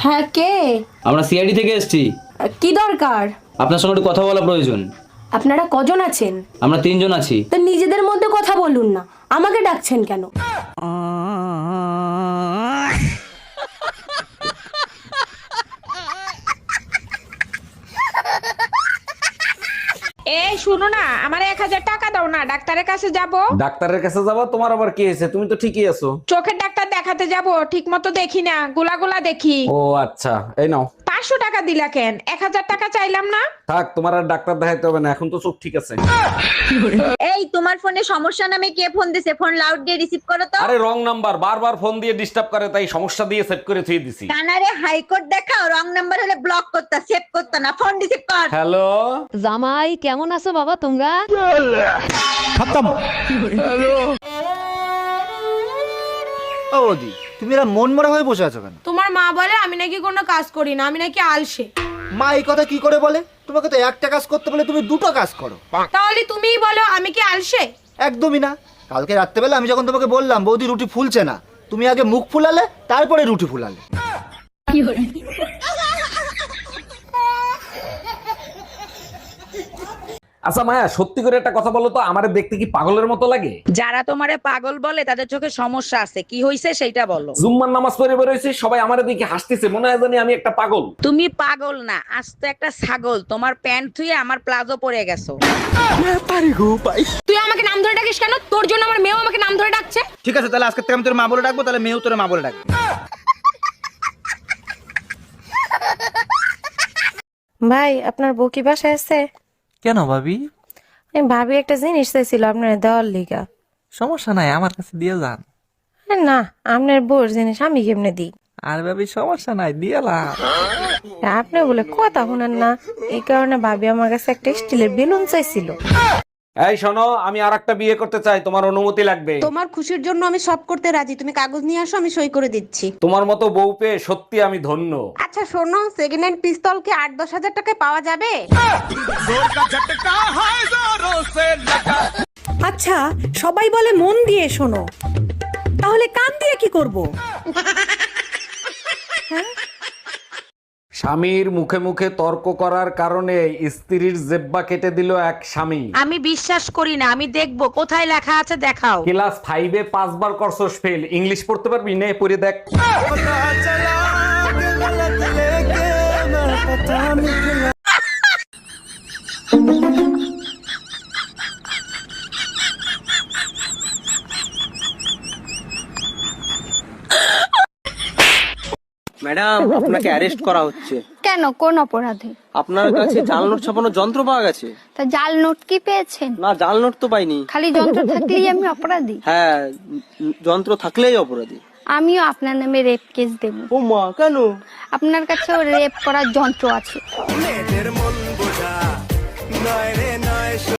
হ্যাঁ, কে? আমরা সিআইডি থেকে এসেছি। কি দরকার? আপনার সঙ্গে একটু কথা বলা প্রয়োজন। আপনারা কজন আছেন? আমরা 3 জন আছি। তো নিজেদের মধ্যে কথা বলুন না, আমাকে ডাকছেন কেন? এই শুনো না, আমার 1000 টাকা দাও না, ডাক্তারের কাছে যাব। ডাক্তারের কাছে যাবো? তোমার আবার কি হয়েছে? তুমি তো ঠিকই আছো। চোখের ডাক্তার দেখাতে যাব, ঠিক মতো দেখি না, গোলা দেখি। ও আচ্ছা, এই নাও। 500 টাকা দিলা কেন? 1000 টাকা চাইলাম না। থাক, তোমার আর ডাক্তার দেখাইতে হবে না, এখন তো চোখ ঠিক আছে। এই তোমার ফোনে সমস্যা নামে কে ফোন দিছে? ফোন লাউড দিয়ে রিসিভ করো তো। আরে রং নাম্বার, বারবার ফোন দিয়ে ডিস্টার্ব করে, তাই সমস্যা দিয়ে সেট করে থুয়ে দিছি। কানারে হাইকোর্ট দেখাও, রং নাম্বার হলে ব্লক করতা, সেভ করতা না, ফোন রিসিভ কর। হ্যালো, জামাই কেমন আছো বাবা তোমরা? ও বৌদি, তুমি এরা মন মরা হয়ে বসে আছো কেন? তোমার মা বলে আমি নাকি কোনো কাজ করি না, আমি নাকি আলসে। মা এই কথা কি করে বলে? তোমাকে তো একটা কাজ করতে বলে তুমি দুটো কাজ করো। তাহলে তুমিই বলো আমি কি আলসে? একদমই না। কালকে রাত্রেবেলা আমি যখন তোমাকে বললাম বৌদি রুটি ফুলছে না, তুমি আগে মুখ ফুলালে তারপরে রুটি ফুলালে। আচ্ছা মায়া, সত্যি করে একটা কথা বলো তো, আমারে দেখতে কি পাগলের মতো লাগে? যারা তোমারে পাগল বলে তাদের চোখে সমস্যা আছে, কি হইছে সেইটা বলো। জুম্মার নামাজ পড়ে বেরোইছি, সবাই আমারে দেখে হাসতেছে, মনে হয় জানি আমি একটা পাগল। তুমি পাগল না, আস্ত একটা ছাগল। তোমার প্যান্ট ধুয়ে আমার প্লাজো পরে গেছো। তুই আমাকে নাম ধরে ডাকিস কেন? তোর জন্য আমার মেয়েও আমাকে নাম ধরে ডাকছে। ঠিক আছে, তাহলে আজকে থেকে আমি তোর মা বলে ডাকবো, তাহলে মেয়েও তোর মা বলে ডাকবে। ভাই, আপনার বউ কি বাসায় আছে? কেন ভাবি? ভাবি একটা জিনিস চাইছিল আপনার দেওয়ার লিগা। সমস্যা নাই, আমার কাছে দিয়ে যান। না, আপনার বউর জিনিস আমি কেমনে দিই? আর ভাবি সমস্যা নাই, দিয়েলাম। আপনি বলে কথা শুনেন না, এই কারণে ভাবি আমার কাছে একটা স্টিলের বেলুন চাইছিল। এই শোনো, আমি আর একটা বিয়ে করতে চাই, তোমার অনুমতি লাগবে। তোমার খুশির জন্য আমি সব করতে রাজি, তুমি কাগজ নিয়ে আসো, আমি সই করে দিচ্ছি। তোমার মতো বউ পেয়ে সত্যি আমি ধন্য। আচ্ছা শোনো, সেকেন্ড হ্যান্ড পিস্তল কি 8-10 হাজার টাকায় পাওয়া যাবে? আচ্ছা, সবাই বলে মন দিয়ে শোনো, তাহলে কান দিয়ে কি করব? স্বামীর মুখে মুখে তর্ক করার কারণে স্ত্রীর জেব্বা কেটে দিল এক স্বামী। আমি বিশ্বাস করি না, আমি দেখবো কোথায় লেখা আছে, দেখাও। ক্লাস 5-এ 5 বার করছস ফেল, ইংলিশ পড়তে পারবি? নে পড়ে দেখ। ম্যাডাম, আপনাকে অ্যারেস্ট করা হচ্ছে। কেন, কোন অপরাধে? আপনার কাছে জাল নোট ছাপানোর যন্ত্র পাওয়া গেছে। তা জাল নোট কি পেয়েছেন? না, জাল নোট তো পাইনি। খালি যন্ত্র থাকলেই আমি অপরাধী? হ্যাঁ, যন্ত্র থাকলেই অপরাধী। আমিও আপনার নামে রেপ কেস দেব। ও মা, কেন? আপনার কাছেও রেপ করার যন্ত্র আছে।